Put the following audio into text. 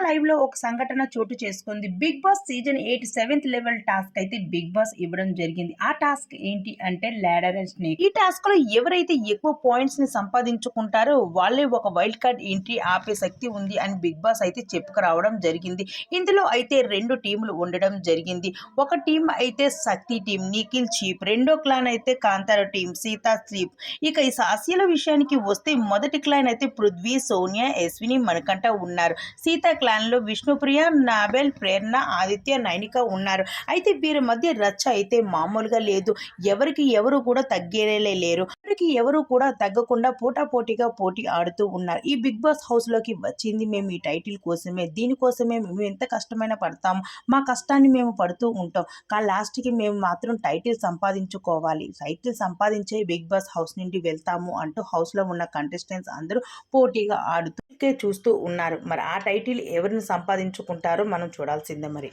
Live లో ఒక సంఘటన చోటు చేసుకుంది. Bigg Boss season 8 7th level task అయితే బిగ్ బాస్ ఇవ్వడం జరిగింది. ఆ టాస్క్ ఏంటి అంటే లాడర్ అండ్ స్నేక్. ఈ టాస్క్ లో ఎవరైతే ఎక్కువ పాయింట్స్ ని సంపాదించుకుంటారో వాళ్ళే ఒక వైల్డ్ కార్డ్ ఎంట్రీ ఆపే శక్తి ఉంది అని బిగ్ బాస్ అయితే చెప్పుకురావడం జరిగింది. ఇందులో అయితే 2 టీములు ఉండడం జరిగింది. ఒక టీం అయితే శక్తి టీం నిఖిల్ చీప్, రెండో క్లాన్ అయితే కాంతార టీం సీతా స్లీప్. ఇక ఈ సాస్యల విషయానికి వస్తే మొదటి క్లాన్ అయితే పృథ్వీ, సోనియా, యశ్విని, మణికంఠ ఉన్నారు. సీతా క్లాన్ లో విష్ణుప్రియ, నాబెల్, ప్రేరణ, ఆదిత్య, నైనిక ఉన్నారు. అయితే వీరి మధ్య రచ్చ అయితే మామూలుగా లేదు. ఎవరికి ఎవరు కూడా తగ్గేలే లేరు. ఎవరికి ఎవరు కూడా తగ్గకుండా పోటాపోటీగా పోటీ ఆడుతూ ఉన్నారు. ఈ బిగ్ బాస్ హౌస్ లోకి వచ్చింది మేము ఈ టైటిల్ కోసమే, దీనికోసమే మేము ఎంత కష్టమైన పడతాము, మా కష్టాన్ని మేము పడుతూ ఉంటాం. కానీ లాస్ట్ కి మేము మాత్రం టైటిల్ సంపాదించుకోవాలి, టైటిల్ సంపాదించే బిగ్ బాస్ హౌస్ నుండి వెళ్తాము అంటూ హౌస్ లో ఉన్న కంటెస్టెంట్స్ అందరూ పోటీగా ఆడుతూ చూస్తూ ఉన్నారు. మరి ఆ టైటిల్ ఎవరిని సంపాదించుకుంటారో మనం చూడాల్సిందే మరి.